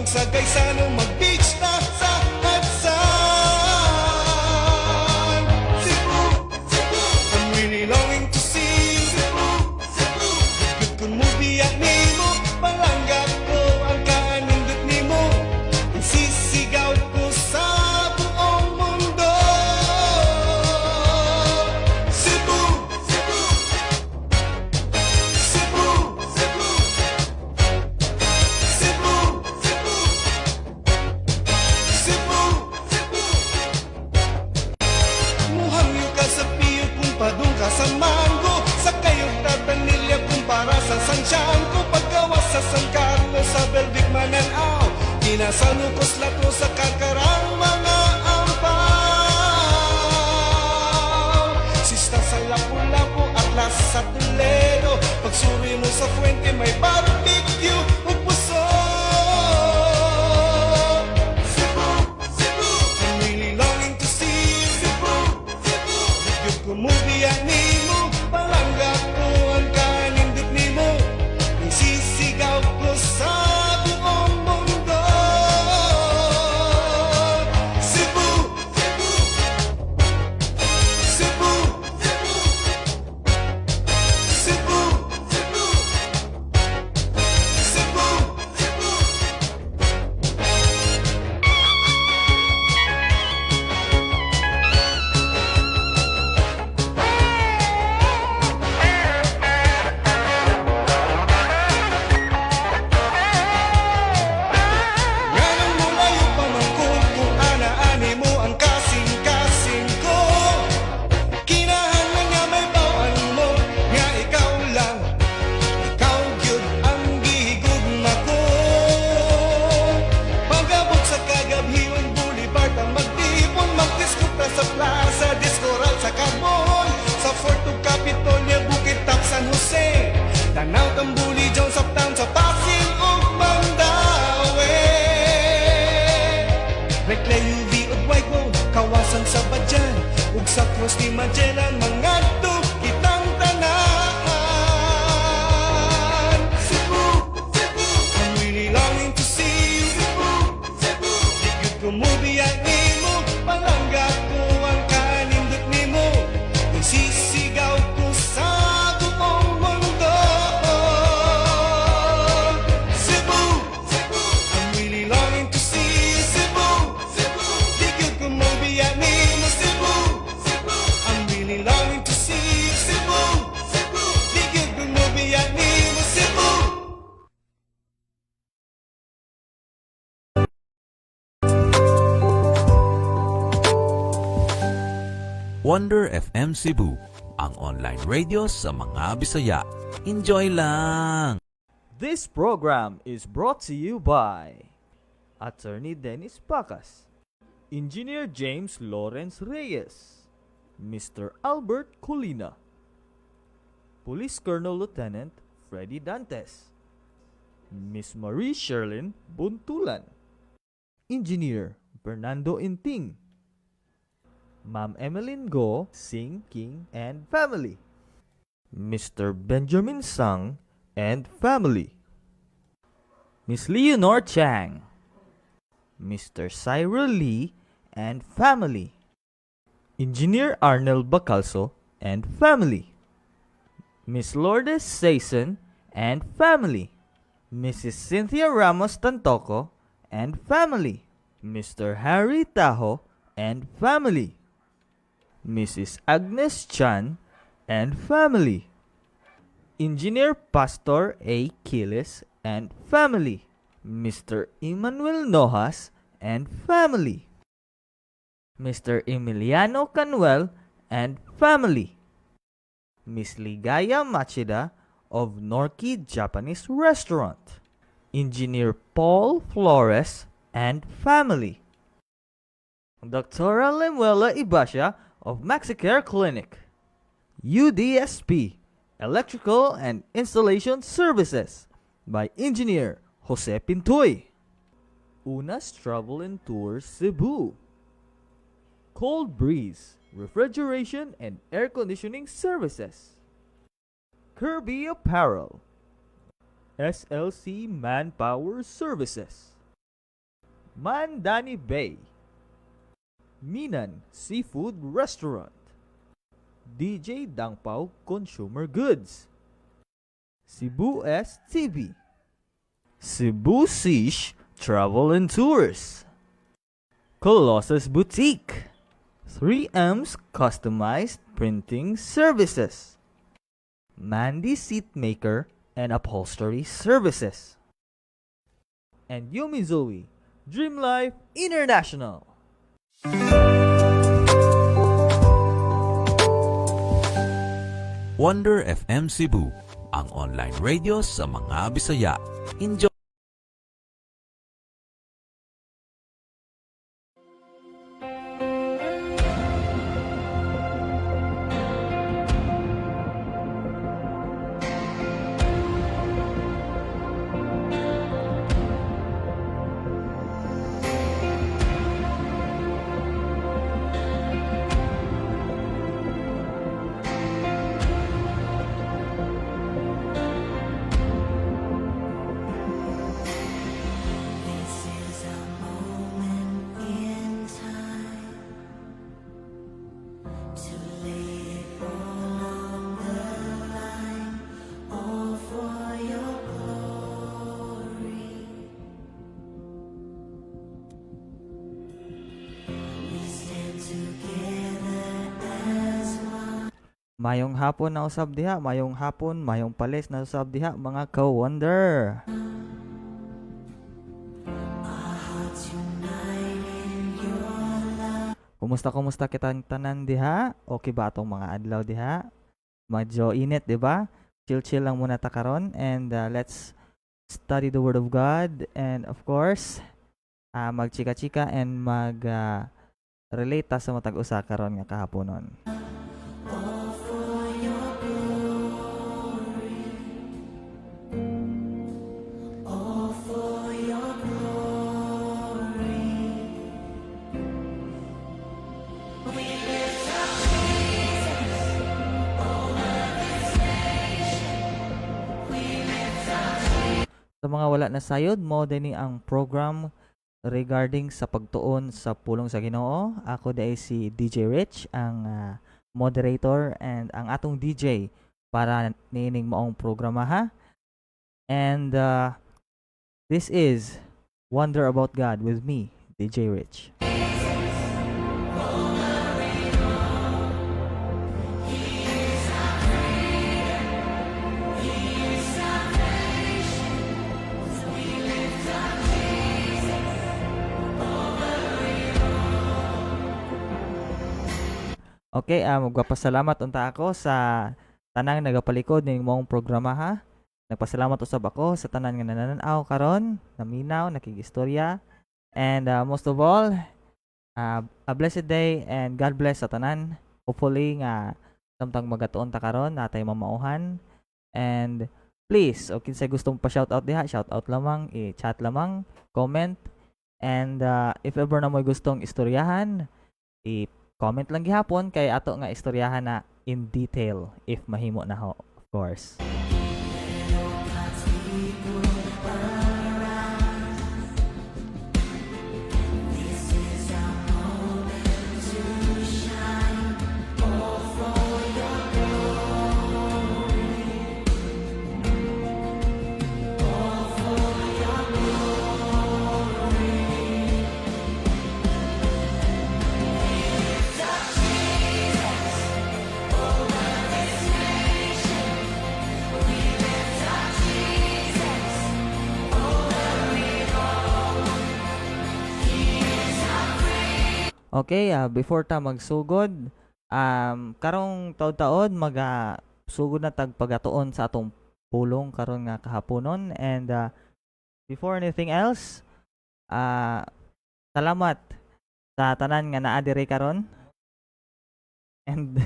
magsagay sana mag-beach na sa Hudson. Cebu, Cebu, I'm really longing to see Cebu, Cebu. Good kung movie at nimo, palanggap ko ang kanindot nimo. Sisigaw ko sa buong mundo. Cebu, Cebu, Cebu, Cebu, Cebu, Cebu, Cebu, Cebu. Muhangyo ka sa piyo kung padung ka sa mango, sa kayong tatanilya kumpara sa Santiago, paggawas sa San Carlos sa Belvic Mananaw, kinasalukos lato sa karkarang mga ampaw. Sista sa Lapu-Lapu, Atlas sa Toledo, pagsuri mo sa Fuente may barbecue ug puso. Cebu, Cebu, I'm really longing to see Cebu, Cebu. Yung kumubiya nimo, palanggap ko ang kanindot nimo. Isisigaw ko sa buong mundo. Cebu, Cebu, Cebu, Cebu, Cebu, Cebu, Cebu, Cebu. Ganang mulayo pa man kung ana-ani mo ang kasing-kasing ko. Kinahanglan nga may bawal mo, nga ikaw lang, ikaw gyud ang gihigugma ko. Pagabot sa Cagabion Boulevard ang magtipon, magdiskuta sa plaza, diskoral sa Carbon, sa Fort ug Capitolia, Bukid Tap, San Jose, Tanaw, Tambuli, Jones Uptown, sa Pasig ug Mandaue. Reclay UV ug Waigo, kawasan sa Badyan, ug sa Cross ni Magellan, mga kitang tanan. Cebu, Cebu, I'm really longing to see Cebu, Cebu. Di gyud ko mubiya nimo, palanggap ko ang kanindot nimo. Isisigaw ko sa buong mundo. Cebu, Cebu, I'm really longing to see Cebu, Cebu. Di gyud ko mubiya nimo, Cebu, Cebu. I'm really longing to see Cebu, Cebu. Di gyud ko mubiya nimo, Cebu. Wonder FM Cebu, ang online radio sa mga Bisaya. Enjoy lang! This program is brought to you by Attorney Dennis Pacas, Engineer James Lawrence Reyes, Mr. Albert Colina, Police Colonel Lieutenant Freddy Dantes, Miss Marie Sherlyn Buntulan, Engineer Fernando Inting, Ma'am Emeline Go, Sing King and family, Mr. Benjamin Sang and family, Miss Leonor Chang, Mr. Cyril Lee and family, Engineer Arnel Bacalso and family, Miss Lourdes Saison and family, Mrs. Cynthia Ramos Tantoco and family, Mr. Harry Taho and family, Mrs. Agnes Chan and family, Engineer Pastor A. Quiles and family, Mr. Emmanuel Nojas and family, Mr. Emiliano Canuel and family, Miss Ligaya Machida of Norki Japanese Restaurant, Engineer Paul Flores and family, Dr. Lemuela Ibasha of Maxicare Clinic, UDSP, Electrical and Installation Services by Engineer Jose Pintoy, Unas Travel and Tours Cebu, Cold Breeze, Refrigeration and Air Conditioning Services, Kirby Apparel, SLC Manpower Services, Mandani Bay, Minan Seafood Restaurant, DJ Dangpao Consumer Goods, Cebu STV, Cebu Sish Travel and Tours, Colossus Boutique, 3M's Customized Printing Services, Mandy Seatmaker and Upholstery Services, and Yumi Zoe Dream Life International. Wonder FM Cebu, ang online radio sa mga Bisaya. Enjoy! Mayong hapon na usab diha, mayong hapon, mayong palis na usab diha mga ka-wonder. Kumusta kitang tanan diha? Okay ba atong mga adlaw diha? Medyo init, di ba? Chill lang muna ta karon and let's study the word of God and of course, magchika-chika and relate ta sa matag usa karon nga kahaponon. Sa mga wala na sayod, mo din ang program regarding sa pagtuon sa pulong sa Ginoo. Ako dai si DJ Rich, ang moderator and ang atong DJ para niining maong programa ha. And this is Wonder About God with me, DJ Rich. Okay, magpasalamat unta ako sa tanang nagapalikod ning moong programa ha. Nagpasalamat usab ako sa tanan nga nananaw karon, naminaw, nakigistorya. And most of all, a blessed day and God bless sa tanan. Hopefully nga samtang magatuon ta karon natay mamauhan. And please, o kinsay gustong pa-shoutout diha, shoutout lamang, i-chat lamang, comment. And if ever na mo'y gustong istoryahan, comment lang gihapon kay ato nga istoryahan na in detail if mahimo na ho, of course. Okay, before ta magsugod, karong taon-taon sugod na tag pagatuon sa atong pulong karon nga kahaponon. And before anything else, salamat sa tanan nga naa diri karon. And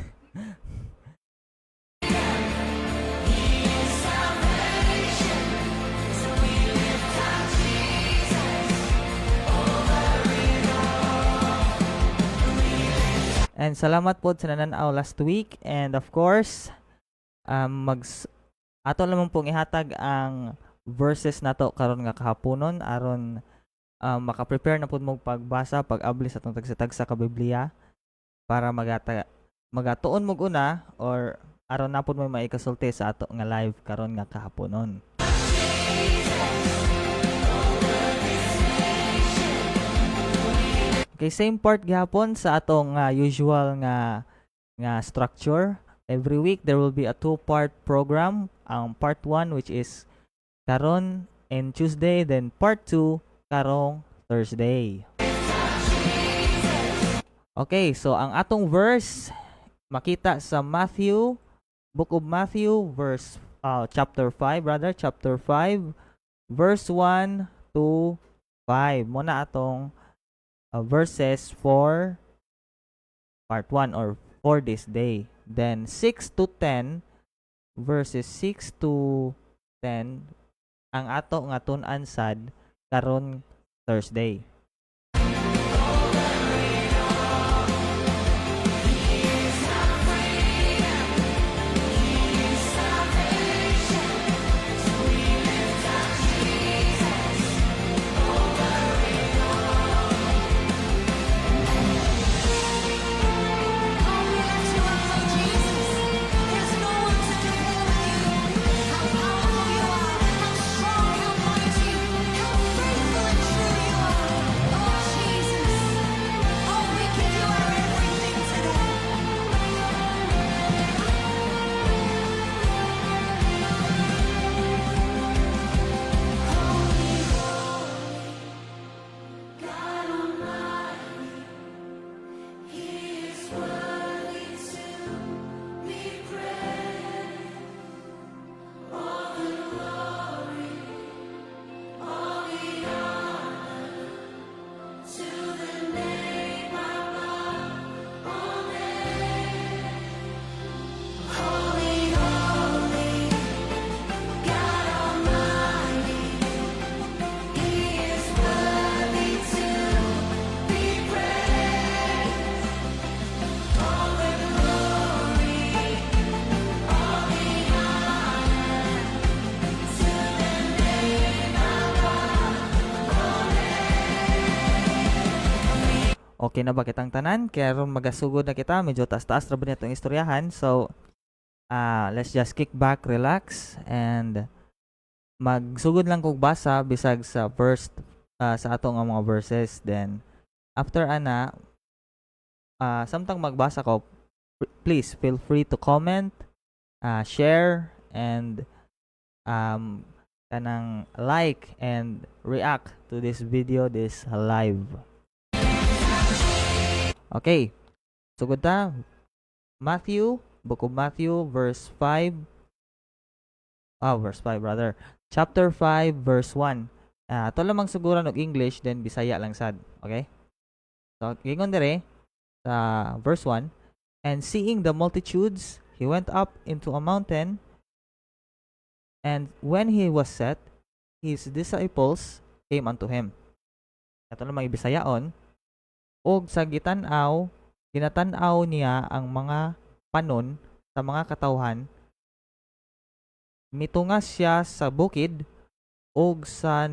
And salamat po sa nananaw last week. And of course, ato lamang pong ihatag ang verses nato karon nga kahaponon aron maka-prepare na pud mo pagbasa, pag-abli sa itong tagsa-tagsa ka Biblia para magatuon mo una or aron na pud mo maikasulti sa ato nga live karon nga kahaponon. Okay, same part gihapon sa atong usual nga structure. Every week there will be a two-part program. Ang part 1 which is karon and Tuesday, then part 2 karong Thursday. Okay, so ang atong verse makita sa Matthew, Book of Matthew, chapter 5, chapter 5, verse 1 to 5. Muna atong verses for part 1 or for this day. Then 6 to 10, verses 6 to 10, ang ato nga tun-an sad karon Thursday. Okay na ba kitang tanan? Kaya ron magasugod na kita. Medyo taas-taas na ba niya itong istoryahan. So, let's just kick back, relax, and magsugod lang kong basa bisag sa first sa atong nga mga verses. Then, after ana, samtang magbasa ko, please feel free to comment, share, and kanang like and react to this video, this live. Okay, sugod ta. Matthew, Book of Matthew, verse 5. Verse 5 brother. Chapter 5, verse 1. Ito lamang siguro ng English, then Bisaya lang sad. Okay? So, gingon dire sa verse 1. And seeing the multitudes, he went up into a mountain, and when he was set, his disciples came unto him. Ito lamang Bisayaon. Og sa ginatanaw niya ang mga panon sa mga katawhan, mitungas siya sa bukid, og sa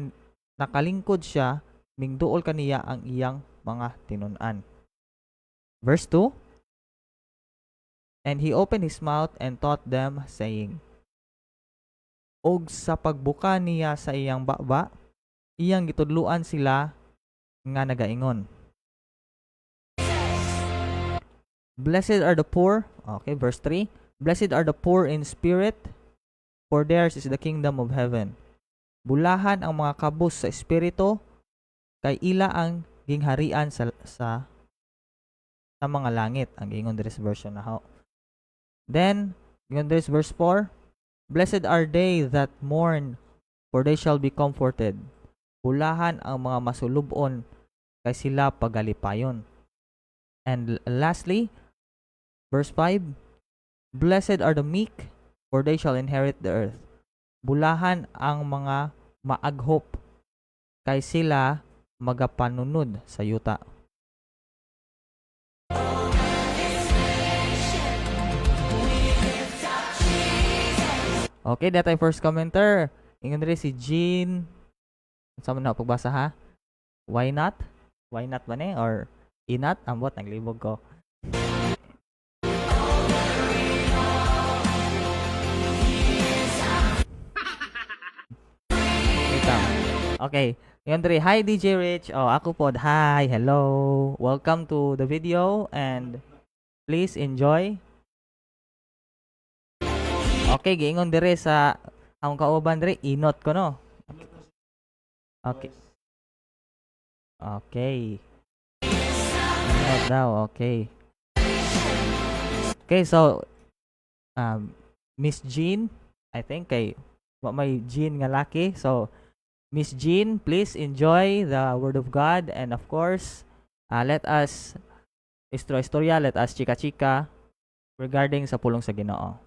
nakalingkod siya, mingduol kaniya ang iyang mga tinun-an. Verse 2. And he opened his mouth and taught them, saying, og sa pagbuka niya sa iyang baba, iyang gitudluan sila nga nagaingon. Blessed are the poor. Okay, verse 3. Blessed are the poor in spirit, for theirs is the kingdom of heaven. Bulahan ang mga kabus sa espiritu, kay ila ang gingharian sa mga langit. Ang ingon diri sa version na ho. Then, ingon diri sa verse 4. Blessed are they that mourn, for they shall be comforted. Bulahan ang mga masulubon, kay sila pagalipayon. And lastly, verse 5, blessed are the meek, for they shall inherit the earth. Bulahan ang mga maaghop, kay sila magapanunod sa yuta. Okay, dito yung first commenter. Ingon rin si Jean. Saan mo na pagbasa ha? Why not? Why not ba ni? Or inat? Ambot, naglibog ko. Wait lang. Okay. Yun diri. Hi DJ Rich. Oh, ako pod. Hi. Hello. Welcome to the video and please enjoy. Okay, giingon dire sa akong kauban dire, inot ko no. Okay. Okay. Inot daw, okay. Okay, so Miss Jean, I think kay may Jean nga laki. So Miss Jean, please enjoy the Word of God and of course, let us istorya, let us chika-chika regarding sa pulong sa Ginoo.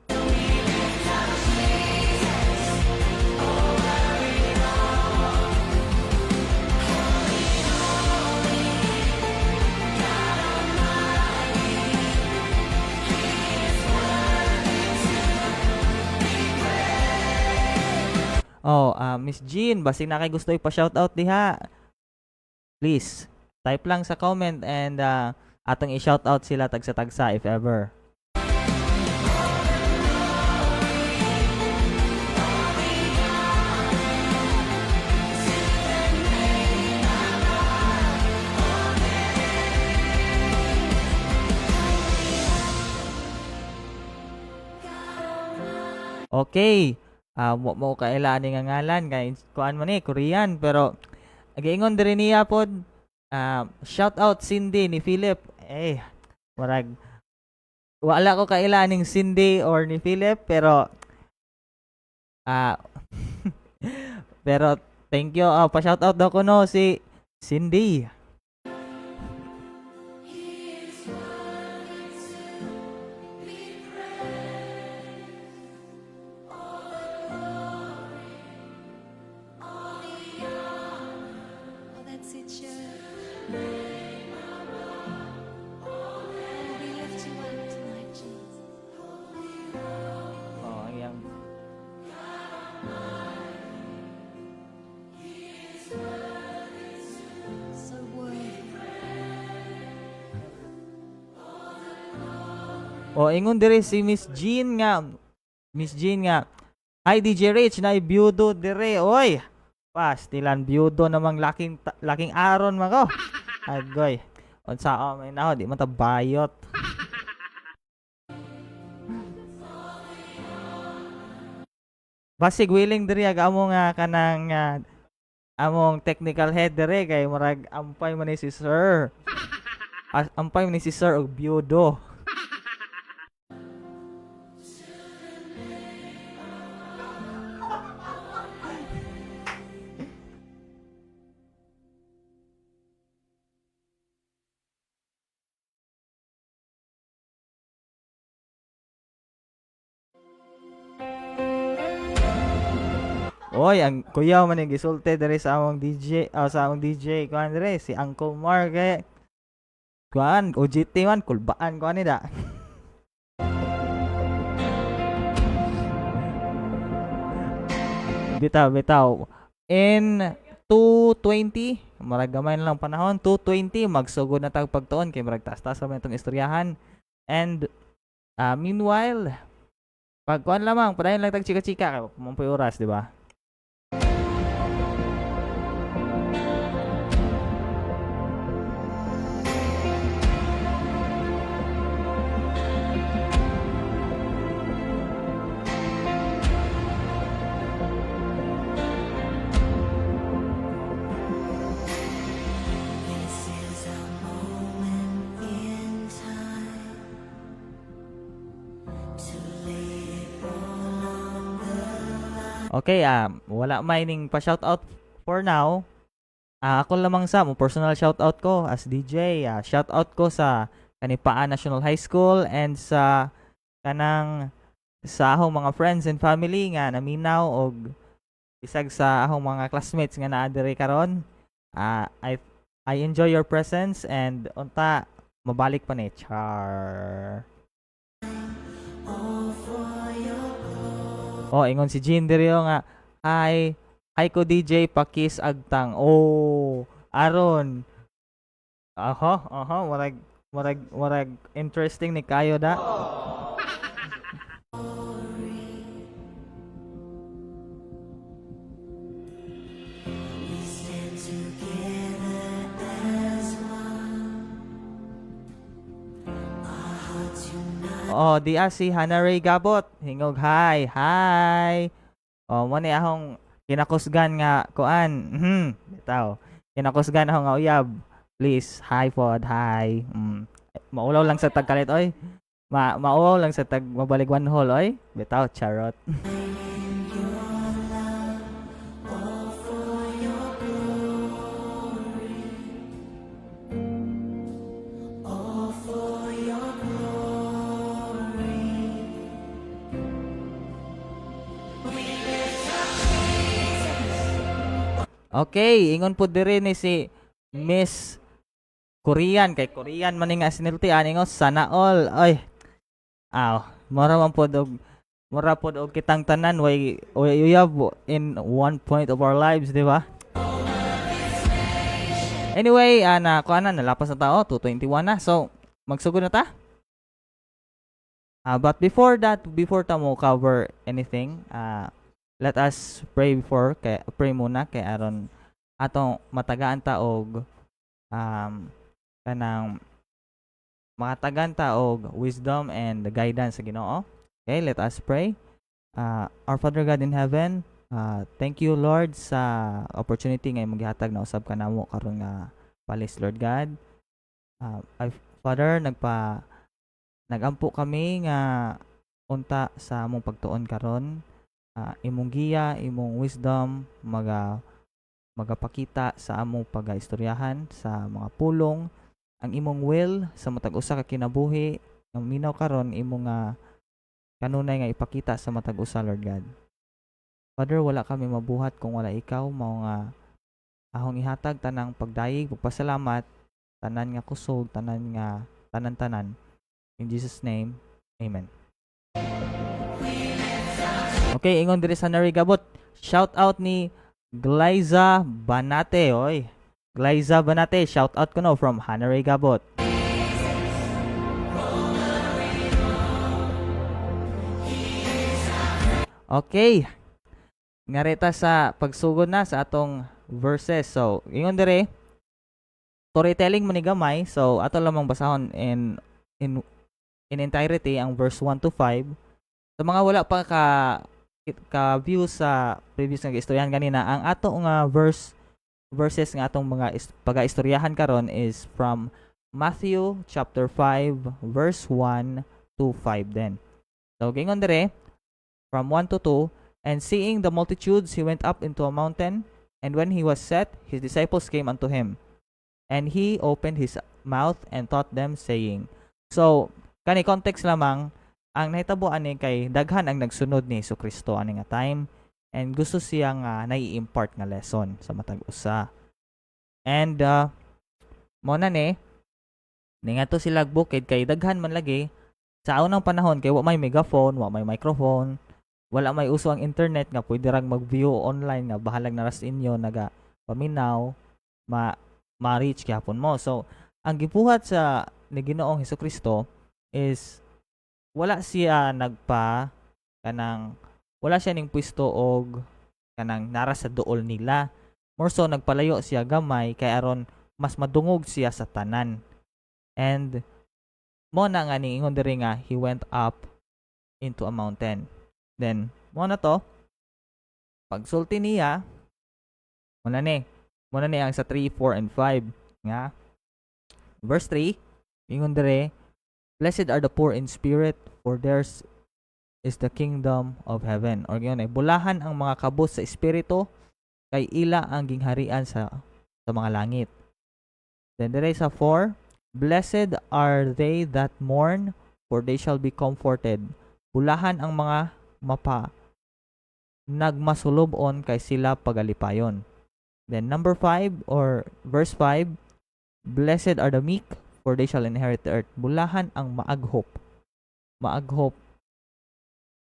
Oh, Miss Jean, basi na kay gusto ipa-shoutout diha. Please, type lang sa comment and atong i-shoutout sila tagsa-tagsa if ever. Okay. Mo kailan nga ngalan kay kuan man ni Korean pero giingon diri niya pod shout out Cindy ni Philip. Murag wala ko kailaning Cindy or ni Philip pero pero thank you. Pa-shout out daw ko no si Cindy. Ingon dire si Miss Jean nga. Hi DJ Rich, na byudo dire. Oy. Pastilan byudo namang laking aron mako. Agoy. Unsa may naho di man ta bayot. Basig willing diri amo nga kanang among technical head dire kay murag ampay man ni si Sir. Ampay man ni si Sir og byudo. Oy, ang kuyaw man yung gisulti dere sa among DJ, sa among DJ kuan dere si Uncle Mark kay kuan OJT man kulbaan kuan ni da. Bitaw. In 2:20, murag gamay na lang panahon, 2:20 magsugod na tag pagtuon kay murag taas-taas ra man itong istoryahan. And meanwhile, pag kuan lamang padayon lang tag chika-chika kay mampoy oras, di ba? Okay, wala mining pa shoutout for now. Ako lamang sa mo personal shoutout ko as DJ. Shoutout ko sa Kanipaan National High School and sa kanang sa akong mga friends and family nga naminaw og isag sa akong mga classmates nga naa diri karon. I enjoy your presence and unta mabalik pa ni char. Ingon si Jean diri nga, hi ko DJ pakis agtang. aron murag interesting ni kayo da. Oh, di si Hana Ray Gabot. Hingog hi. Hi. Oh, mo ni ahong kinakusgan nga kuan. Bitaw. Kinakusgan ako nga uyab. Please, hi pod, hi. Maulaw lang sa tagkalit oy. Maulaw lang sa tag mabalik one hole oy. Bitaw charot. Okay, ingon po diri ni si Miss Korean kay Korean man nga sinultian ingon sana all. Oy. Aw, mura man pod og kitang tanan way uyab in one point of our lives, di ba? Anyway, kuana nalapas na tao 2:21 na. So, magsugod na ta. But before ta mo cover anything, let us pray pray muna kay aron atong matagaan ta og kanang makatagan ta og wisdom and the guidance sa Ginoo. Okay, let us pray. Our Father God in heaven, thank you Lord sa opportunity nga magihatag na usab kanamo karon nga palis Lord God. Father, nagampo kami nga unta sa among pagtuon karon. Imong giya, imong wisdom magapakita sa among pagaistoryahan sa mga pulong, ang imong will sa matag usa ka kinabuhi nga minaw karon imong kanunay nga ipakita sa matag usa Lord God. Father, wala kami mabuhat kung wala ikaw, mao nga ahong ihatag tanang pagdayeg, pagpasalamat, tanan nga kusog, tanan in Jesus name. Amen. Okay, ingon diri sa Narigabot. Shout out ni Glyza Banate, oy. Glyza Banate, shout out ko no from Hanare Gabot. Okay. Ngareta sa pagsugod na sa atong verses. So, ingon diri storytelling mo ni gamay. So, ato lamang basahon in entirety ang verse 1 to 5. Sa mga wala pa ka-view sa previous nga istoryahan kanina, ang ato nga verses nga atong mga pag-istoryahan karon is from Matthew chapter 5 verse 1 to 5 then. So gingon dire from 1 to 2, and seeing the multitudes he went up into a mountain, and when he was set his disciples came unto him, and he opened his mouth and taught them saying. So kani context lamang ang nahitaboan ni kay daghan ang nagsunod ni Jesucristo ani nga time, and gusto siya nga nai-impart nga lesson sa matag usa. And mo na ni ngadto sila bukid kay daghan man lagi sa unang panahon kay wa may megaphone, wa may microphone, wala may uso ang internet nga pwede rang mag-view online nga bahalag na ras inyo naga paminaw ma-reach gyapon mo. So ang gibuhat sa ni Ginoong Jesucristo is wala siya wala siya ning pwesto og kanang nara sa duol nila. More so nagpalayo siya gamay kay aron mas madungog siya sa tanan. And mo na nga ni ingon diri nga he went up into a mountain. Then mo na to pagsulti niya mo na ni ang sa 3, 4 and 5 nga verse 3 ingon diri, blessed are the poor in spirit, for theirs is the kingdom of heaven. Or yun bulahan ang mga kabos sa espiritu, kay ila ang gingharian sa mga langit. Then there is a 4, blessed are they that mourn, for they shall be comforted. Bulahan ang mga nagmasulobon, kay sila pagalipayon. Then number 5 or verse 5, blessed are the meek, for they shall inherit the earth. Bulahan ang maaghop,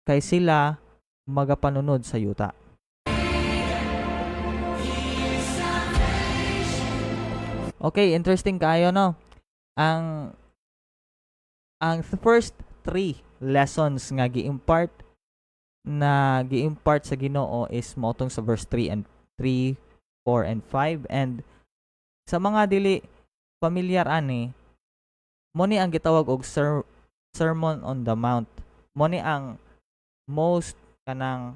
kay sila magapanunod sa yuta. Okay, interesting kayo no. Ang first three lessons nga gi-impart sa Ginoo is motong sa verse 3 and 3, 4 and 5, and sa mga dili familiar ani, mo ni ang gitawag og Sermon on the Mount. Mo ni ang most kanang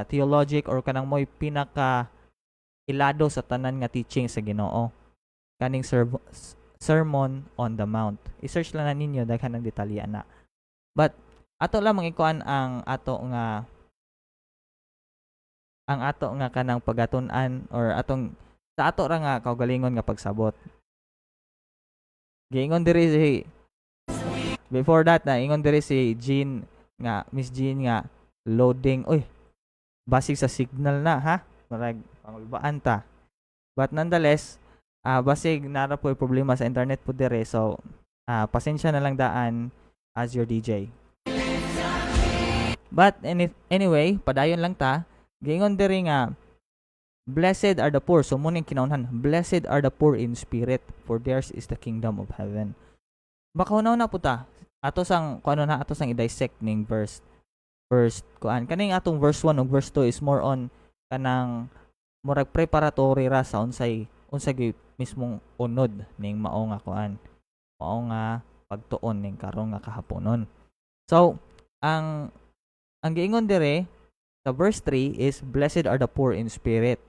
theologic or kanang mo'y pinaka ilado sa tanan nga teaching sa Ginoo. Kaning Sermon on the Mount. I-search lang na ninyo daghan ng detalye na. But ato lang mangikuan ang ato nga kanang pagatun-an or sa ato ra nga kaugalingon nga pagsabot. Giingon diri si before that na ingon diri si Miss Jean nga loading. Uy, basig sa signal na ha. Marag pangulbaan ta. But nonetheless, basig nara po problema sa internet po dire. So, pasensya na lang daan as your DJ. But anyway, padayon lang ta. Giingon diri nga blessed are the poor. So muning kinahanglan, blessed are the poor in spirit, for theirs is the kingdom of heaven. Baka na po ta. Ato sang i-dissect ning verse. First kuan kaning atong verse 1 ug verse 2 is more on kanang murag preparatory ra sa unsay mismong unod ning mao nga pagtuon ning karon nga kahaponon. So, ang giingon dire sa verse 3 is blessed are the poor in spirit,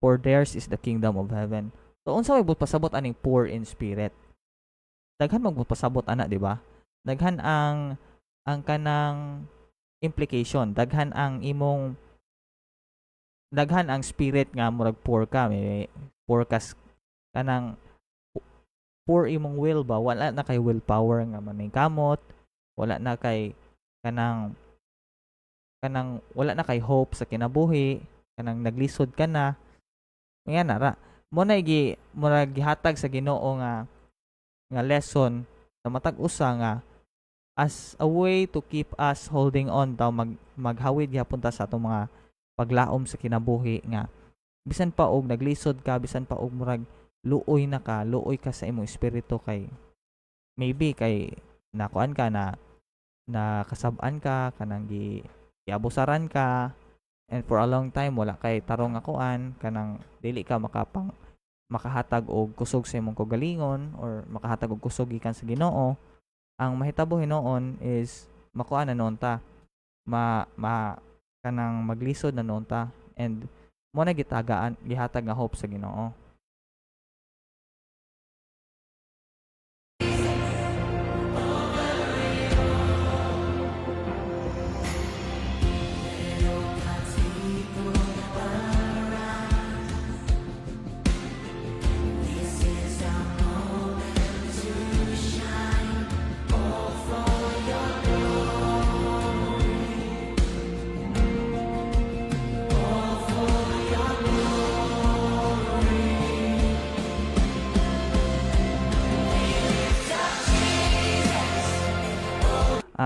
for theirs is the kingdom of heaven. So, unsa may pasabot aning poor in spirit? Daghan magpasabot ana, di ba? Daghan ang kanang implication, daghan ang spirit nga murag poor ka, may poor kas kanang poor imong will ba, wala na kay willpower nga maning kamot, wala na kay kanang wala na kay hope sa kinabuhi, kanang naglisod ka na. Nga nara mo na murag gihatag sa Ginoo nga lesson sa matag usa nga as a way to keep us holding on daw maghawid gyapon ta sa atong mga paglaom sa kinabuhi nga bisan pa og naglisod ka, bisan pa og murag luoy ka sa imong espiritu, kay maybe kay nakuan ka na kasab-an ka kanang giabusaran ka, and for a long time wala kay tarong nga kuan kanang dili ka makahatag og kusog sa imong kaugalingon or makahatag og kusog gikan sa Ginoo. Ang mahitabo hinoon is makuha na noon ta, kanang maglisod na noon ta, and mo na gihatag nga hope sa Ginoo.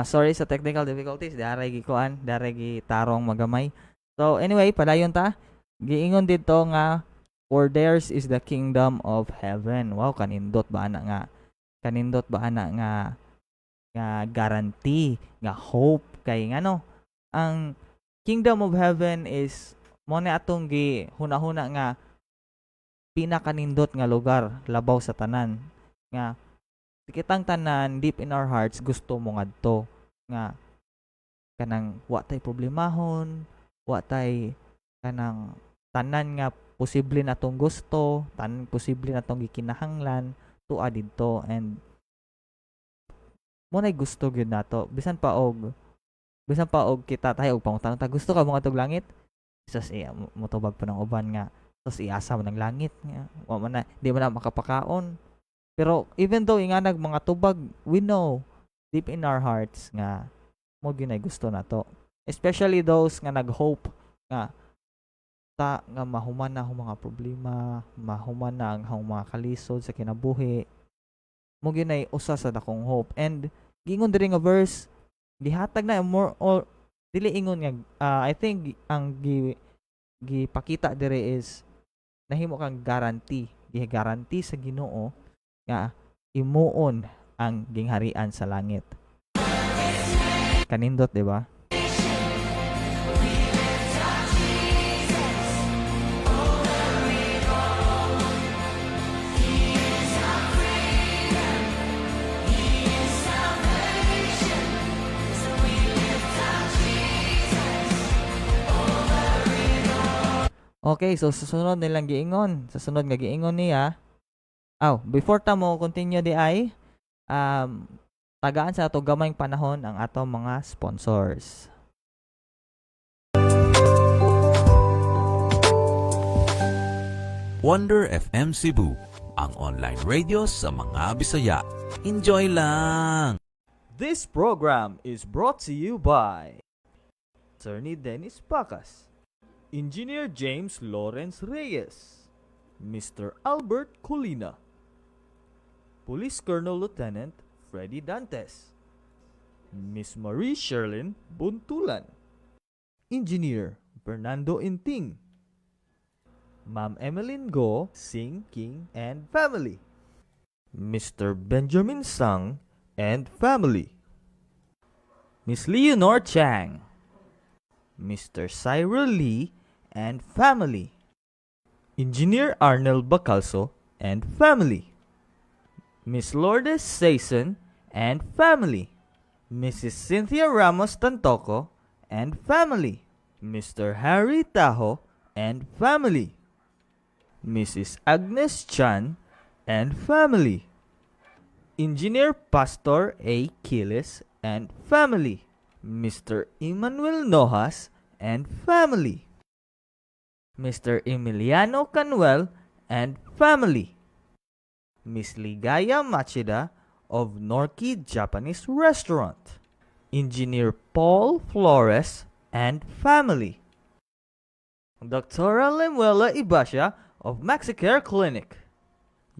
Sorry sa technical difficulties, daray tarong magamay. So anyway, padayon ta. Giingon dito nga for theirs is the kingdom of heaven. Wow, kanindot ba ana nga guarantee, nga hope kay ngano. Ang kingdom of heaven is mo na atong huna-huna nga pinakanindot nga lugar labaw sa tanan nga kitang tanan deep in our hearts gusto mo ngadto nga kanang wa tay problemahon, wa tay kanang tanan nga posible natong gusto, tanan posible natong gikinahanglan tuwa didto, and mo nay gusto gyud nato bisan pa og kita tayo og pangutang ta gusto ka mo ngadtog langit, sus motubag pa ng uban nga sus iasa mo ng langit nga wa man na di man na makapakaon. Pero even though nga mga tubag, we know deep in our hearts nga mo ginay gusto nato. Especially those nga nag-hope nga mahuman na ang mga problema, mahuman na ang mga kalisod sa kinabuhi. Mo ginay usa sa dakong hope. And gingon diri nga verse, gihatag na more or dili ingon nga I think ang gipakita diri is nahimo kang guarantee, gigaranti sa Ginoo nga imuon ang gingharian sa langit. Kanindot, di ba? Okay, so susunod nilang giingon. Susunod nga giingon niya. Before ta mo continue di ay, tagaan sa ato gamayng panahon ang ato mga sponsors. Wonder FM Cebu, ang online radio sa mga Bisaya. Enjoy lang! This program is brought to you by Attorney Dennis Pacas, Engineer James Lawrence Reyes, Mr. Albert Colina, Police Colonel Lieutenant Freddy Dantes, Miss Marie Sherlyn Buntulan, Engineer Fernando Inting, Ma'am Emeline Go, Sing King and Family, Mr. Benjamin Sang and Family, Miss Leonor Chang, Mr. Cyril Lee and Family, Engineer Arnel Bacalso and Family, Miss Lourdes Saison and Family, Mrs. Cynthia Ramos Tantoco and Family, Mr. Harry Taho and Family, Mrs. Agnes Chan and Family, Engineer Pastor A. Kiles and Family, Mr. Emmanuel Nojas and Family, Mr. Emiliano Canuel and Family, Miss Ligaya Machida of Norki Japanese Restaurant, Engineer Paul Flores and Family, Dr. Lemuela Ibasha of Maxicare Clinic,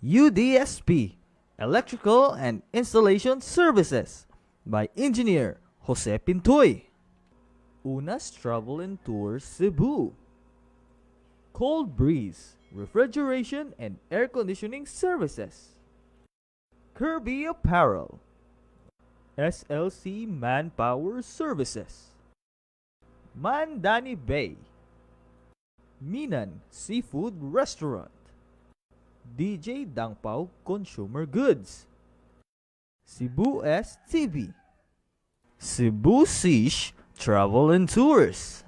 UDSP Electrical and Installation Services by Engineer Jose Pintoy, Unas Travel and Tours Cebu, Cold Breeze Refrigeration and Air Conditioning Services, Kirby Apparel, SLC Manpower Services, Mandani Bay, Minan Seafood Restaurant, DJ Dangpao Consumer Goods, Cebu STV, Cebu Sish Travel and Tours,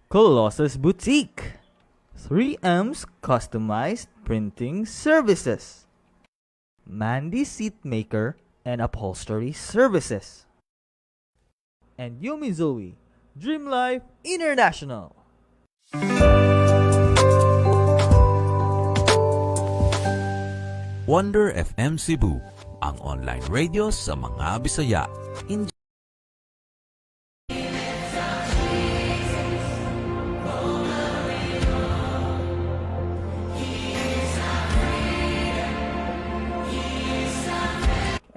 Colossus Boutique, 3M's Customized Printing Services, Mandy Seatmaker and Upholstery Services, and Yumizoe Dream Life International. Wonder FM Cebu, ang online radio sa mga Bisaya. Enjoy.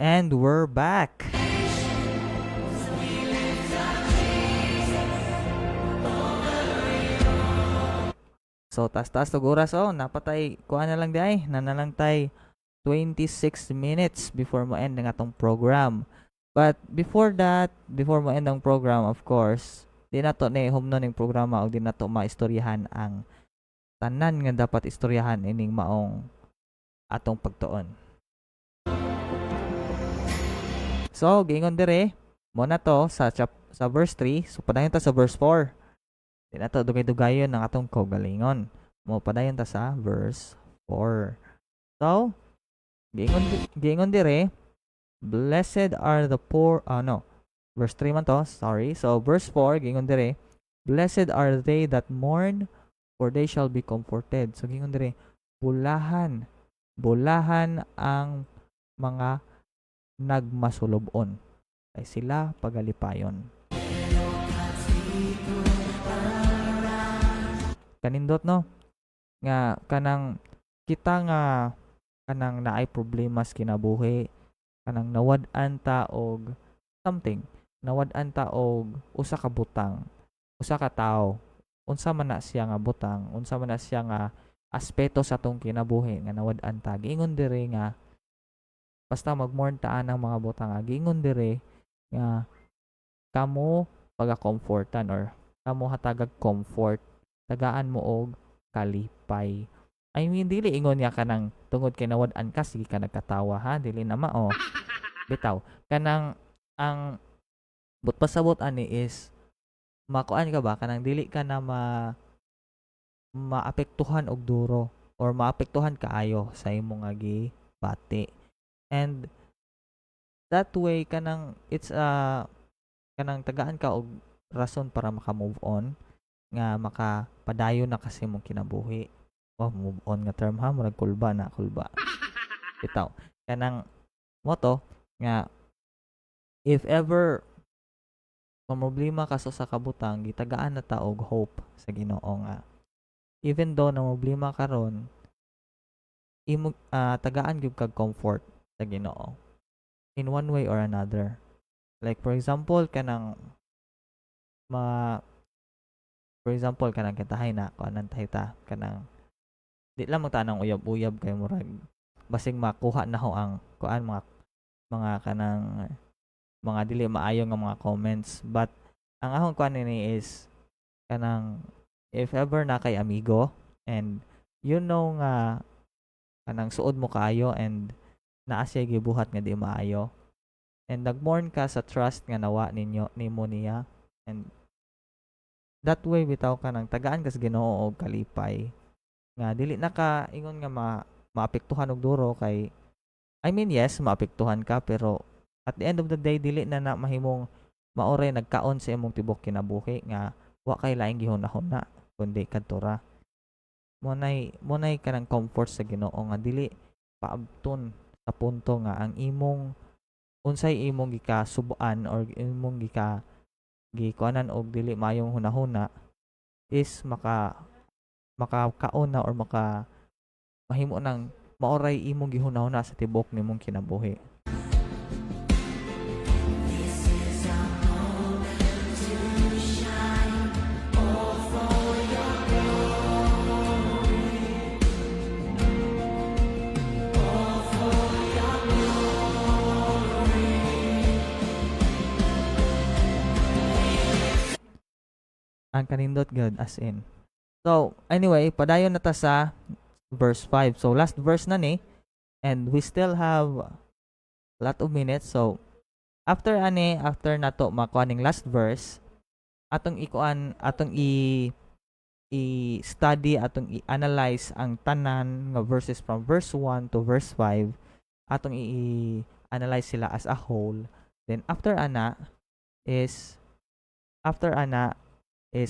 And we're back. So, tas-tas to oras. Napatay. Kuha na lang di ay. Nanalang tay 26 minutes before mo end ng atong program. But before that, before mo end ang program, of course, di na to home no ning programa o di na to maistoryahan ang tanan nga dapat istoryahan ining maong atong pagtuon. So, gingon dire, mo na to sa verse 3, so padayon ta sa verse 4. Di na to dugay-dugayon ng atong kaugalingon. Mo padayon ta sa verse 4. So, gingon dire, blessed are the poor, verse 3 man to, sorry. So, verse 4, gingon dire, blessed are they that mourn, for they shall be comforted. So, gingon dire, bulahan ang mga nagmasulobon, ay sila pagalipayon. Kanindot no nga kanang kita nga kanang naay problema sa kinabuhi, kanang nawad-an ta og something, nawad-an ta og usa ka butang, usa ka tawo, unsa man na siya nga butang, unsa man na siya nga aspeto sa tong kinabuhi nga nawad-an ta. Giingon dire nga basta magmourn taan ang mga butang nga giingon dire nga kamo paga-comfortan or kamo hatagag comfort tagaan mo og kalipay. I mean dili ingon niya kanang tungod kay nawad-an ka sige ka nagkatawa ha dili na mao. Bitaw kanang ang but pasabot ani is makuan ka ba kanang dili ka na maapektuhan og duro or maapektuhan kaayo sa imong nga gibati. And that way kanang it's kanang tagaan ka og rason para maka-move on nga makapadayon na kasi mong kinabuhi. Oh, move on nga term ha, murag kulba na kulba. Bitaw kanang moto nga if ever problema ka sa kabutang gitagaan na ta og hope sa Ginoo nga even though na problema karon imo tagaan gyud kag comfort sa Ginoo in one way or another. Like for example kanang for example kanang kitahay na kuanan ta kanang di lang magtanong uyab-uyab kay murag basing makuha na ho ang kuan mga kanang mga dili maayo nga mga comments, but ang akong kuan ni is kanang if ever na kay amigo and you know nga kanang suod mo kaayo and naa siya gibuhat nga di maayo and nagmourn ka sa trust nga nawa nimo niya and that way bitaw kanang tagaan kas Ginoo og kalipay nga dili na ka ingon nga maapektuhan og duro kay I mean yes maapektuhan ka pero at the end of the day dili na mahimong maoray nagkaon sa imong tibok kinabuhi nga wa kay laing gihunahuna kundi kadtora monay kanang comfort sa Ginoo nga dili paabton sa punto nga ang imong unsay imong gikasubuan or imong gikuanan og dili mayong hunahuna is makakaon na or mahimo nang maoray imong gihunahuna sa tibok nimong kinabuhi. Ang kanindot good as in. So, anyway, padayon na ta sa verse 5. So, last verse na ni and we still have a lot of minutes. So, after nato makuha ning last verse, atong i-study, atong i-analyze ang tanan nga verses from verse 1 to verse 5. Atong i-analyze sila as a whole. Then, after ana is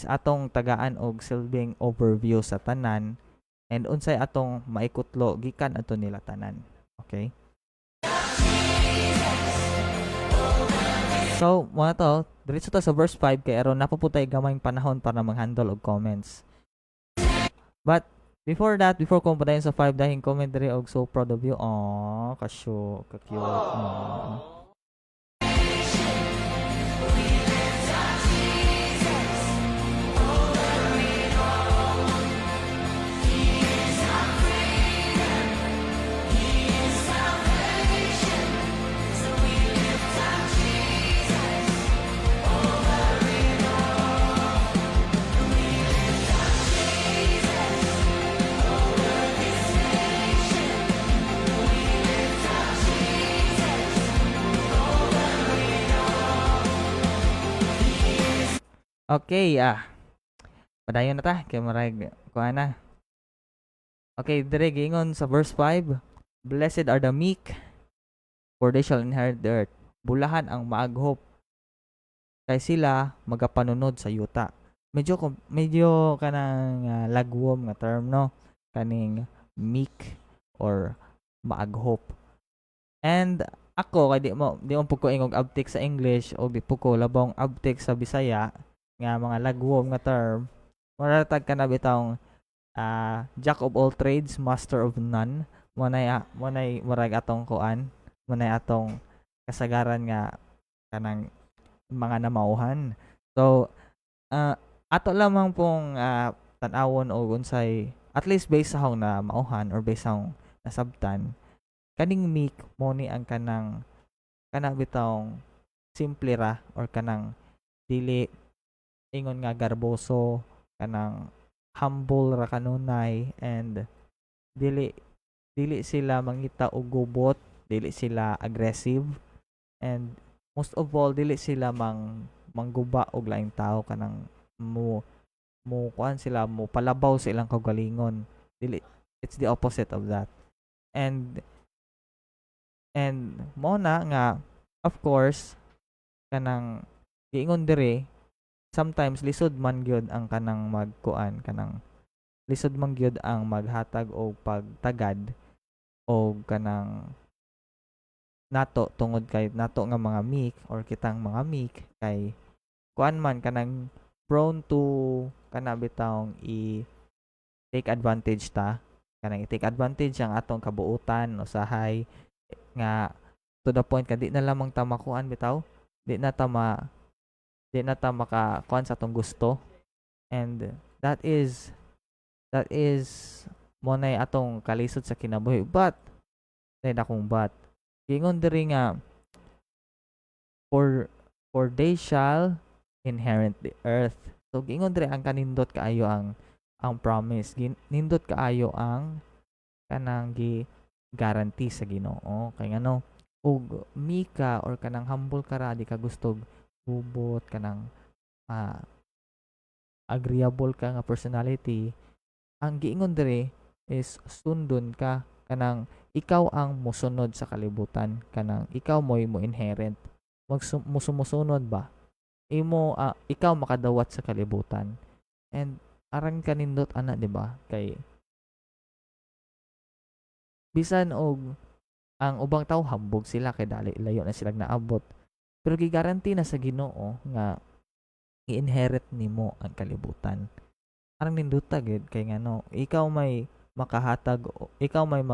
atong tagaan og silbing overview sa tanan and unsay atong maikutlo gikan ato nila tanan. Okay? So, mga to, diretso ta sa verse 5 kay aron napaputay gamayng panahon para mag-handle og comments. But before kung padayon sa 5 dahil comment diri og so proud of you. Aww, ka-cute. Aww. Okay, padayon na ta kay marag kuha na. Okay, dire giingon sa verse 5, blessed are the meek, for they shall inherit the earth. Bulahan ang maaghop, kay sila magapanunod sa yuta. Medyo kanang lagwom nga term no, kaning meek or maaghop. And ako kay di mo pug ko ingog abtik sa English o di pug ko labong abtik sa Bisaya nga mga lagwom nga term. Maratag ka na bitawng jack of all trades, master of none. Munay murag atong kuan, munay atong kasagaran nga kanang mga namauhan. So ato lamang pong tan-awon og unsay at least based sa akong na mauhan or based sa akong nasabtan, kaning meek mo ni ang kana bitawng simple ra or kanang dili ingon nga garboso, kanang humble ra kanunay, and dili dili sila mangita og gubot, dili sila aggressive, and most of all dili sila mangguba og laing tao, kanang mo kuan sila mo palabaw sa ilang kaugalingon. Dili, it's the opposite of that. And and mo na nga, of course, kanang giingon dire, sometimes lisod man gyud ang kanang magkuan, kanang lisod man gyud ang maghatag og pagtagad o kanang nato tungod kay nato nga mga meek or kitang mga meek kay kuan man kanang prone to kana bitawng take advantage ta, kanang i-take advantage ang atong kabuutan usahay nga to the point ka di na lamang ta makuan bitaw, di na ta maka kuan sa atong gusto, and that is mo na atong kalisod sa kinabuhi. But dahil akong gingon diri nga for they shall inherit the earth. So gingon diri ang kanindot kaayo ang promise. Nindot kaayo ang kanang guarantee sa Ginoo. Kay ngano ug mika or kanang humble ka ra, di ka gustog bubot kanang agreeable ka nga personality, ang giingon diri is sundon ka, kanang ikaw ang musunod sa kalibutan, kanang ikaw mo inherent sumusunod ba ikaw makadawat sa kalibutan, and aran kanindot ana, di ba? Kay bisan og ang ubang tao hambog sila kay dali layo na sila naabot, pero gigaranti na sa Ginoo nga i-inherit nimo ang kalibutan. Arang ninduta gid kay ngano ikaw may makahatag, ikaw ang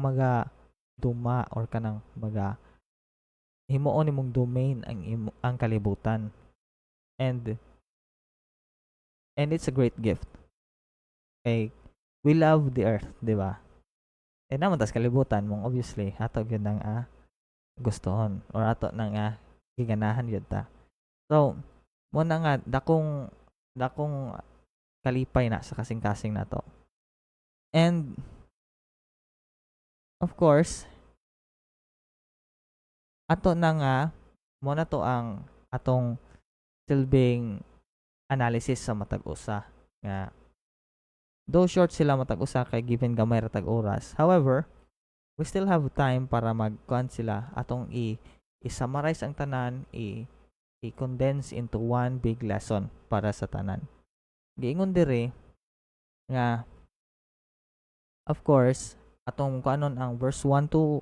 maga duma or kanang maga himuon nimong domain ang kalibutan, and it's a great gift. Okay, we love the earth, di ba? Naman tas kalibutan mong obviously ato gyud nang gustohon or ato nang giganahan gyud ta. So mo na nga dakong kalipay na sa kasing-kasing nato. And of course, ato na nga mo na to ang atong silbing analysis sa matag usa nga though short sila matag usa kay given gamay ra tag oras. However, we still have time para magkuan sila atong i-summarize ang tanan, i-condense into one big lesson para sa tanan. Giingon dire nga of course atong kuanon ang verse 1 to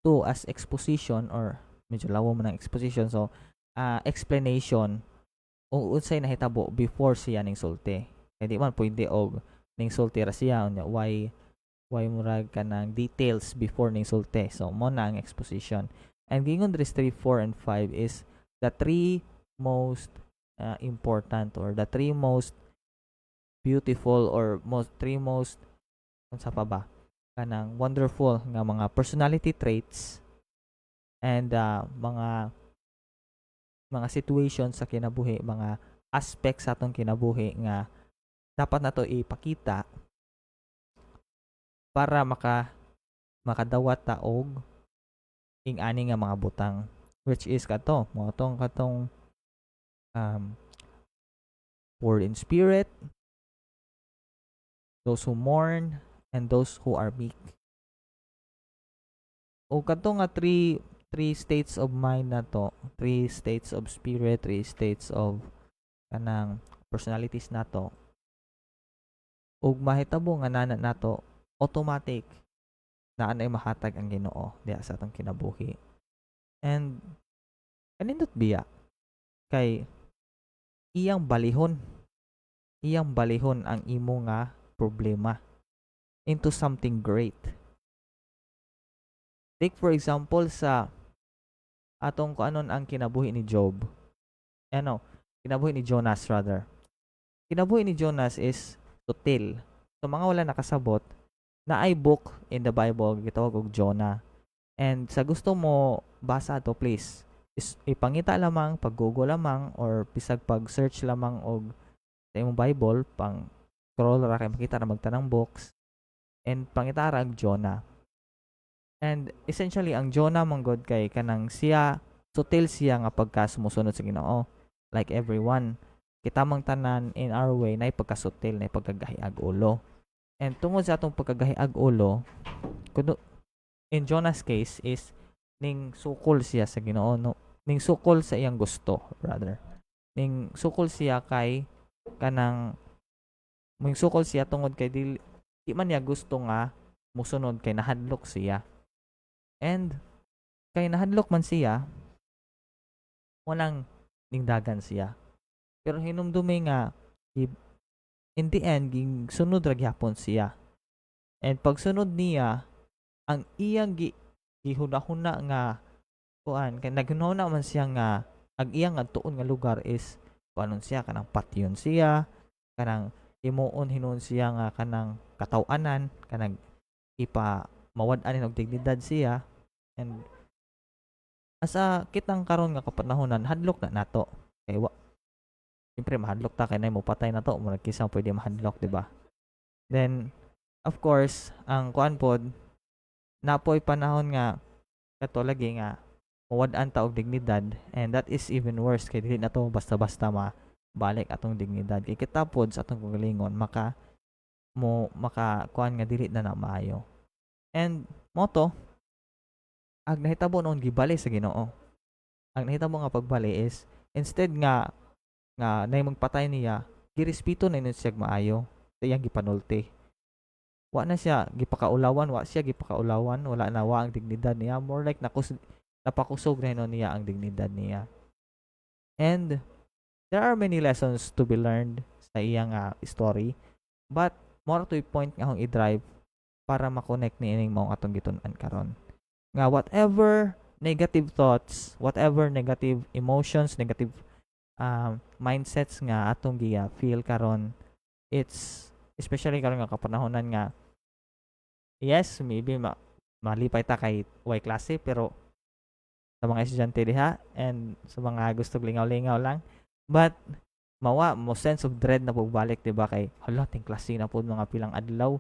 2 as exposition, or medyo lawo man ang exposition, so explanation o unsay nahitabo before siya ning sulti. Kay di man pwede og ning sulti ra siya unya why murag kanang details before ning sulti. So mo na ang exposition. And gingon diri 3, 4 and 5 is the three most important or the three most beautiful or three most unsa pa ba kanang wonderful nga mga personality traits and mga situations sa kinabuhi, mga aspects sa atong kinabuhi nga dapat nato ipakita para makadawat ta og ing-ani nga mga butang, which is katong poor in spirit, those who mourn, and those who are meek. O kato nga three states of mind na to, 3 states of spirit, 3 states of kanang personalities na to, ug mahitabo nga nana nato automatic na anay mahatag ang Ginoo diha sa atong kinabuhi. And kanindot biya kay iyang balihon ang imo nga problema into something great. Take for example sa atong kuanon ang kinabuhi ni Job. Kinabuhi ni Jonas rather. kinabuhi ni Jonas is sutil. So mga wala nakasabot, na ay book in the Bible gitawag og Jonah. And sa gusto mo basa to, please ipangita lamang, pag-google lamang or bisag pag-search lamang og sa imong Bible, pang scroll ra kay makita na magtanang books and pangita ra ang Jonah. And essentially ang Jonah manggod kay kanang siya sutil siya nga pagka sumusunod sa Ginoo. Like everyone, kita mang tanan in our way na pagkasutil, na pagkagahiag ulo. And tungod sa atong pagkagahiag ulo, kuno in Jonah's case is ning sukol siya sa Ginoo, no? Ning sukol sa iyang gusto, rather. Ning sukol siya kay kanang ning sukol siya tungod kay di man niya gusto nga musunod kay nahadlok siya. And kay nahadlok man siya, walang ningdagan siya. Pero hinumdumi nga in the end ging sunod ra gyapon siya. And pagsunod niya, ang iyang gihuna-huna nga kuan kay naghuna man siya nga ang iyang adtuon nga lugar is kuanon siya kanang patyon siya, kanang himuon hinuon siya nga kanang kataw-anan, kanang ipa mawad-an og dignidad siya. And asa kitang karon nga kapanahonan hadlok na nato. Kay siyempre mahadlok ta kay nay mo patay na to, mo nagkisa pwede mahadlok, di ba? Then of course, ang kuan pod napoy panahon nga kato lagi nga mawad-an ta og dignidad, and that is even worse kay dili na to basta-basta balik atong dignidad. Kay kita pod sa atong kagalingon maka kuan nga dili na maayo. And moto ag nahitabo noon gibali sa Ginoo. Ang nahitabo nga pagbali is instead nga nay magpatay niya, girespeto na siya maayo sa iyang gipanulti. Wa na siya gipakaulawan, wala na wa ang dignidad niya, more like napakusog na niya ang dignidad niya. And there are many lessons to be learned sa iyang story, but more to a point nga akong i-drive para makonect ni ining mao atong gitun-an karon. Nga whatever negative thoughts, whatever negative emotions, negative mindsets nga atong feel karon, it's especially karon nga kapanahonan nga yes, maybe malipay ta kay Y klase, pero sa mga estudyante diha and sa mga gusto lingaw-lingaw lang, but mawa mo sense of dread na pagbalik, diba? Kay hala ting klase na pod mga pilang adlaw,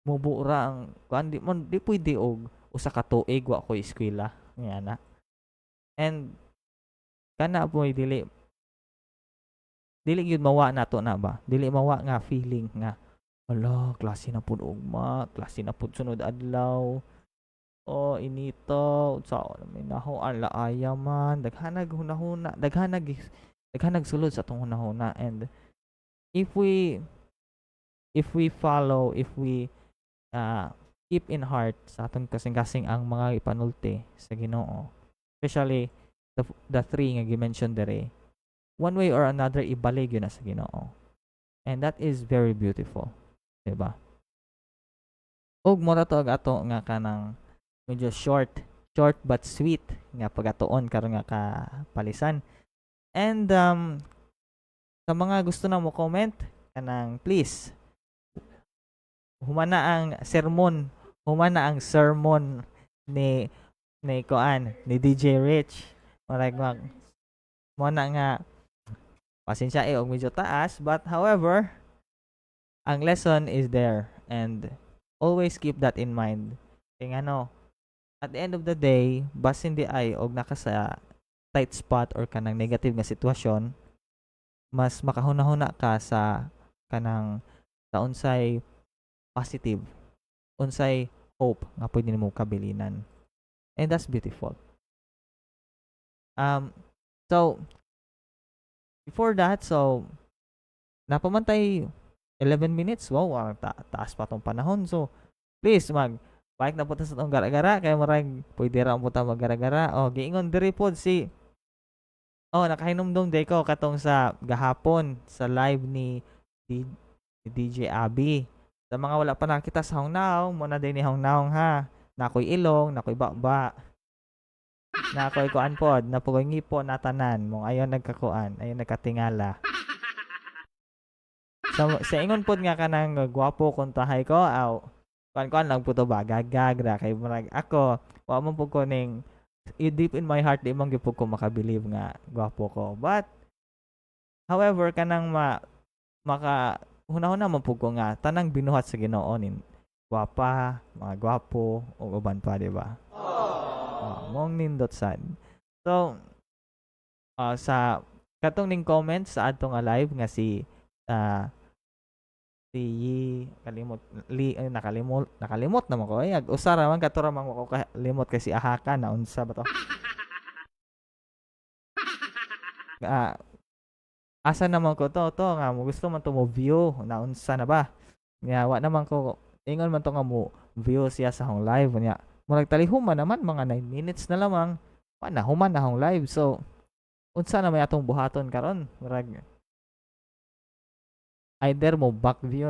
mubura ang kuan, di pwede og usa ka tuig wa ko eskwela nga na. And kana po dili gyud mawa nato na ba, dili mawa nga feeling nga hala klase na pud ugma, klase na pud sunod adlaw, o inito sa minaho ala ayaman daghanag hunahuna, daghanag sulod sa atong hunahuna. And if we follow, if we keep in heart sa atong kasing-kasing ang mga ipanulti sa Ginoo, especially the three nga gi-mention dere, one way or another ibalig yun na sa Ginoo, and that is very beautiful, diba? Og mura to ato nga kanang medyo short but sweet nga pagatuon karon nga kapalisan. And sa mga gusto na mo comment kanang please humana ang sermon ni ni DJ Rich. Marag mo na nga pasensya og medyo taas, but however ang lesson is there, and always keep that in mind. Kaya at the end of the day, basin di ay og naka sa tight spot or kanang negative nga sitwasyon, mas makahuna-huna ka sa kanang sa unsay positive, unsay hope nga pwede nimo kabilinan, and that's beautiful. So before that, so napamantay 11 minutes. Wow, taas pa tong panahon. So please balik na po ta sa itong gara-gara, kaya marag pwede ra po ta mag-gara-gara. Giingon diri pod si nakahinomdom day ko katong sa gahapon sa live ni DJ Abby. Sa mga wala pa nakita sa Hongnaw, mo na din ni Hongnaw ha. Nakoy ilong, nakoy baba. Nakoy kuan pod, napugoy ngipo natanan mo ayon nagkakuan, ayon nagkatingala. sa ingon pod nga kanang gwapo kung tahay ko aw kuan lang puto ba gagag ra kay murag ako wa man pud ko ning deep in my heart di man gyud pud ko makabilib nga gwapo ko. But however kanang maka hunahuna man pud ko nga tanang binuhat sa Ginoo nin gwapa, mga gwapo ug uban pa di ba? Mong nindot sad. So sa katong ning comment sa adto nga live nga si si nakalimot naman ko ay usa ra man katura man ko kalimot kay si Ahaka na unsa ba to? Asa naman ko to nga mo gusto man to mo view na unsa na ba? Nga wa naman ko ingon man to nga mo view siya sa hong live nya. Murag talihom man naman mga 9 minutes na lamang. Wa na human na hong live. So unsa na may atong buhaton karon? Murag either mo back view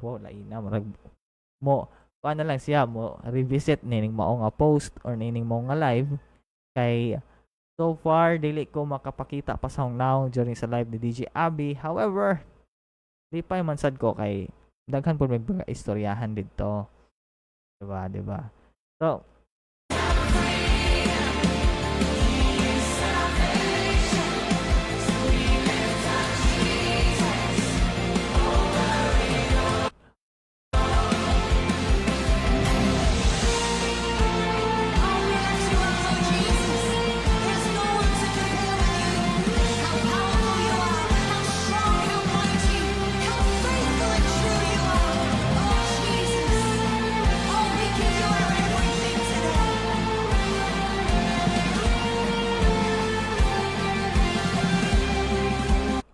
wow lain na murag mo ano lang siya mo revisit nining mao nga post or nining mao nga live kay so far dili ko makapakita pa sa now during sa live ni DJ Abby. However di pa man sad ko kay daghan pud may mga istoryahan didto, diba so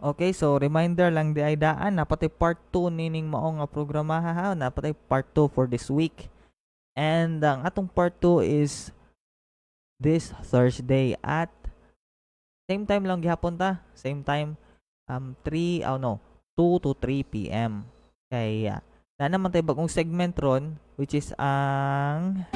okay, so reminder lang di ay daan napatay part 2 nining mao nga programa ha, napatay part 2 for this week. And ang atong part 2 is this Thursday at same time lang gihapon ta, same time 2 to 3 PM. Kay na naman tay bagong segment ron which is ang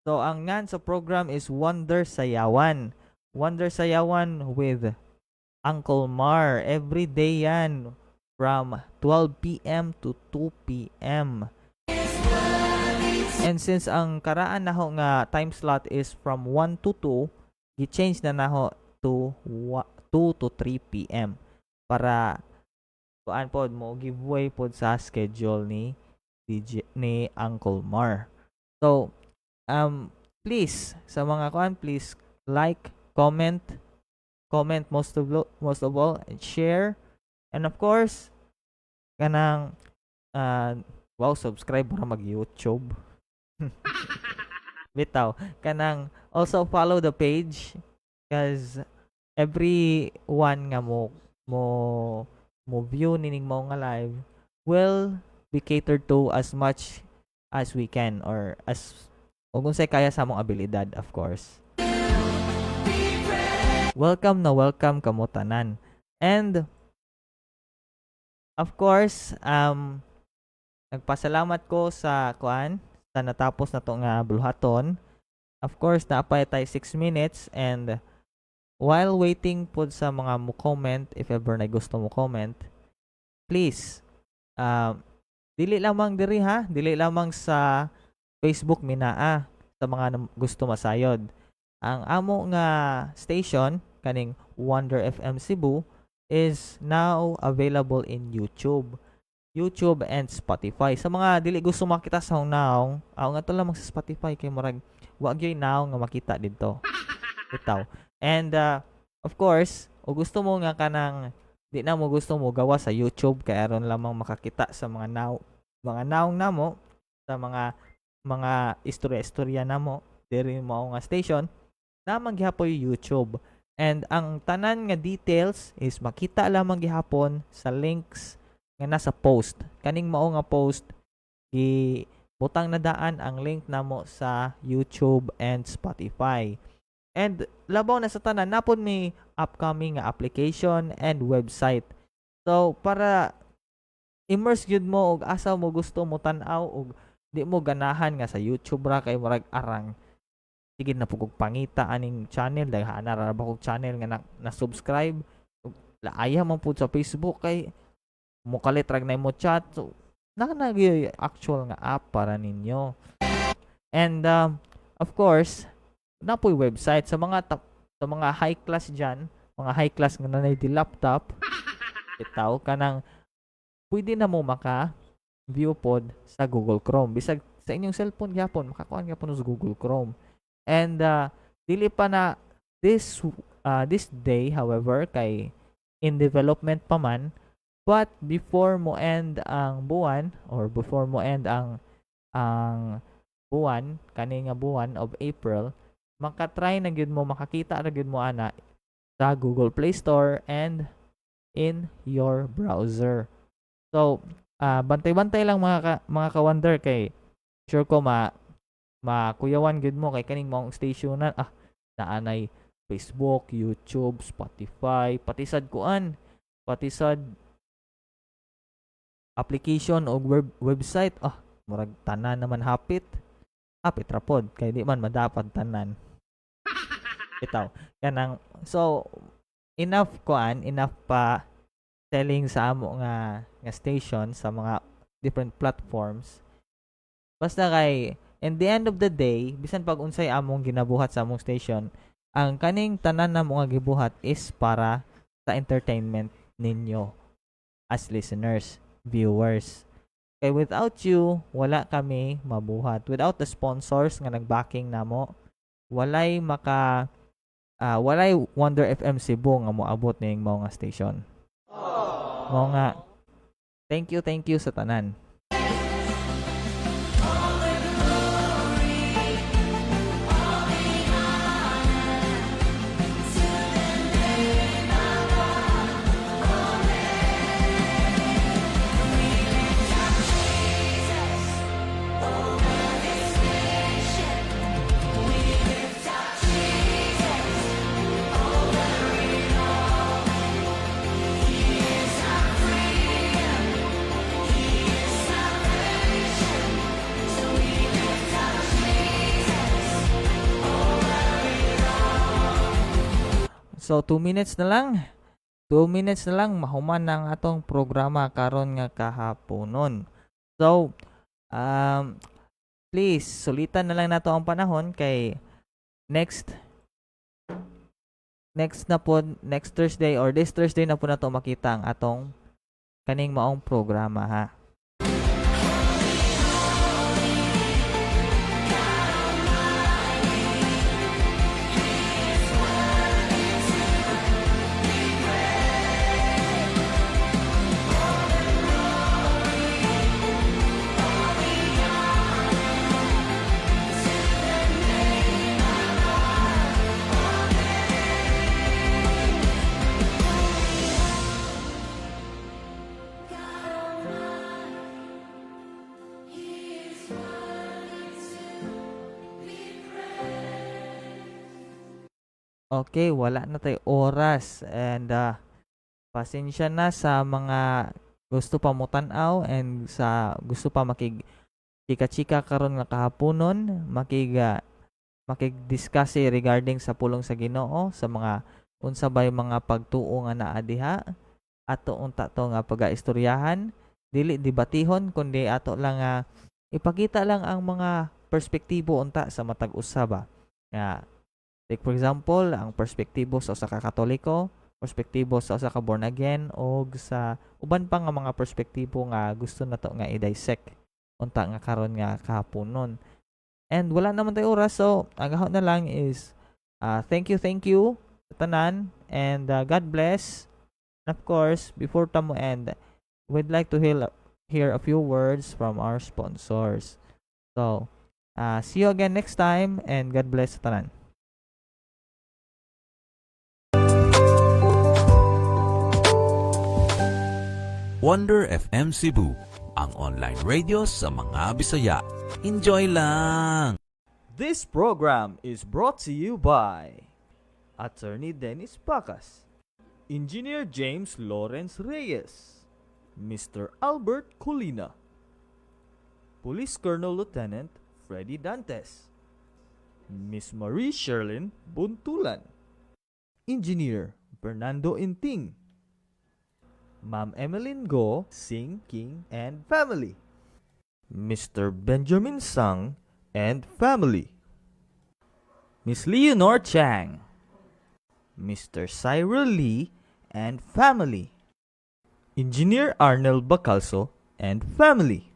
So ang ngan sa program is Wonder Sayawan. Wonder Sayawan with Uncle Mar. Every day yan from 12 PM to 2 PM. And since ang karaan naho nga time slot is from 1 to 2, gi-change na naho to 2 to 3 PM para kuan pod mo giveaway pod sa schedule ni ni Uncle Mar. So please sa mga kuan please like, comment most of all and share, and of course kanang subscribe para mag YouTube. Bitaw kanang also follow the page because every one nga mo view nining mo nga live will be catered to as much as we can or as o kung say kaya sa among abilidad, of course. Welcome kamo tanan. And of course, nagpasalamat ko sa natapos na to nga buluhaton. Of course, naapay tayo 6 minutes and while waiting po sa mga mo comment, if ever na gusto mo comment, please dili lamang diri ha, dili lamang sa Facebook minaa sa mga gusto masayod. Ang amo nga station kaning Wonder FM Cebu is now available in YouTube and Spotify. Sa mga dili gusto makita sa naong, nga to lamang sa Spotify kay murag wa gyud naong nga makita didto. Bitaw. And of course, o gusto mo nga kanang di na mo gusto mo gawa sa YouTube kay aron lamang makakita sa mga naong namo sa mga istorya-istorya namo diri mo nga station namang gihapoy YouTube. And ang tanan nga details is makita lamang gihapon sa links nga nasa post. Kaning mao nga post butang na daan ang link namo sa YouTube and Spotify. And labaw na sa tanan napon may upcoming nga application and website. So para immerse gyud mo og asa mo gusto mo tan-aw og di mo ganahan nga sa YouTube ra kay murag arang sige na pugog pangita aning channel daghan na ra ba kog channel nga na-subscribe. Laaya man pud sa Facebook kay mukalit rag na mo chat. So nakanagi actual nga app para ninyo. And of course, napoy website sa mga high class diyan, mga high class nga nanay di laptop. Bitaw kanang pwede na mo maka view pod sa Google Chrome. Bisag sa inyong cellphone gyapon makakuan gyapon sa Google Chrome. And dili pa na this day, however, kay in development pa man, but before mo end ang buwan or before mo end ang buwan, kani nga buwan of April, makatry na gyud mo, makakita na gyud mo ana sa Google Play Store and in your browser. So, bantay-bantay lang mga ka-wonder kay sure ko makuyawan gud mo kay kaning mong stationan naanay Facebook, YouTube, Spotify, pati sad application o website. Murag tanan naman hapit ra pod kay di man madapat tanan. Bitaw kanang so enough pa selling sa amo nga station sa mga different platforms. Basta kay in the end of the day, bisan pag unsay among ginabuhat sa among station, ang kaning tanan na mga gibuhat is para sa entertainment ninyo as listeners, viewers. Kay without you, wala kami mabuhat. Without the sponsors nga nagbacking namo, walay Wonder FM Cebu nga moabot ning mga station. Mo nga thank you sa tanan. So 2 minutes na lang mahuman ang atong programa karon nga kahaponon. So please sulitan na lang nato ang panahon kay next Thursday or this Thursday na po nato makita ang atong kaning maong programa ha. Okay, wala na tayo oras and pasensya na sa mga gusto pa mo tan-aw and sa gusto pa chika-chika karon nga kahaponon, makig-discuss regarding sa pulong sa Ginoo sa mga unsa bay mga pagtuo nga naa diha ato unta to nga pagaistoryahan, dili debatihon kundi ato lang ipakita lang ang mga perspektibo unta sa matag usaba. Like for example, ang perspektibo sa usa ka Katoliko, perspektibo sa usa ka born again o sa uban pa nga mga perspektibo nga gusto nato nga i-dissect unta nga karon nga kahaponon. And wala naman tayo oras, so ang gahot na lang is thank you sa tanan and God bless. And of course, before ta mo end, we'd like to hear a few words from our sponsors. So, see you again next time and God bless sa tanan. Wonder FM Cebu, ang online radio sa mga Bisaya. Enjoy lang! This program is brought to you by Attorney Dennis Pacas, Engineer James Lawrence Reyes, Mr. Albert Colina, Police Colonel Lieutenant Freddy Dantes, Miss Marie Sherlyn Buntulan, Engineer Fernando Inting, Ma'am Emeline Go, Sing King and family, Mr. Benjamin Sang and family, Miss Leonor Chang, Mr. Cyril Lee and family, Engineer Arnel Bacalso and family,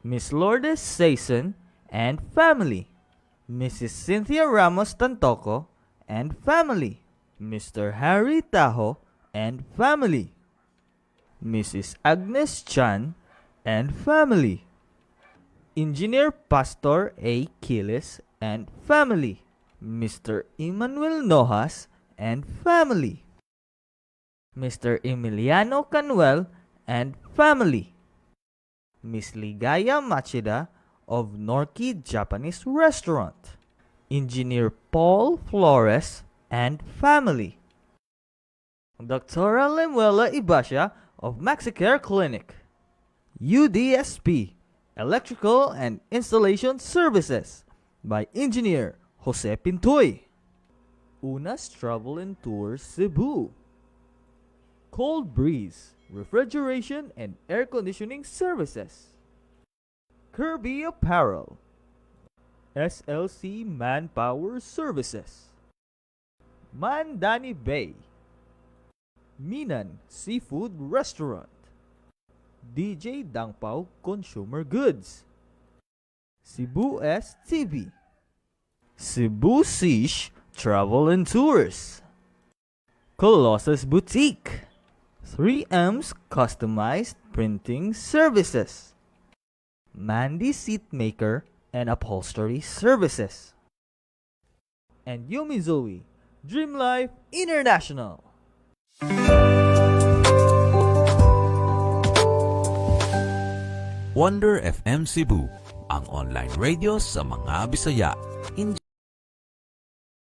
Miss Lourdes Saison and family, Mrs. Cynthia Ramos Tantoco and family, Mr. Harry Taho and family, Mrs. Agnes Chan and family, Engineer Pastor A. Kiles and family, Mr. Emmanuel Nojas and family, Mr. Emiliano Canuel and family, Miss Ligaya Machida of Norki Japanese Restaurant, Engineer Paul Flores and family, Dr. Lemuela Ibasha of Maxicare Clinic, UDSP Electrical and Installation Services by Engineer Jose Pintoy, Unas Travel and Tours Cebu, Cold Breeze Refrigeration and Air Conditioning Services, Kirby Apparel, SLC Manpower Services, Mandani Bay, Minan Seafood Restaurant, DJ Dangpao Consumer Goods, Cebu STV, Cebu Sish Travel and Tours, Colossus Boutique, 3M's Customized Printing Services, Mandy Seatmaker and Upholstery Services, and Yomizoe Dream Life International. Wonder FM Cebu, ang online radio sa mga Bisaya. Enjoy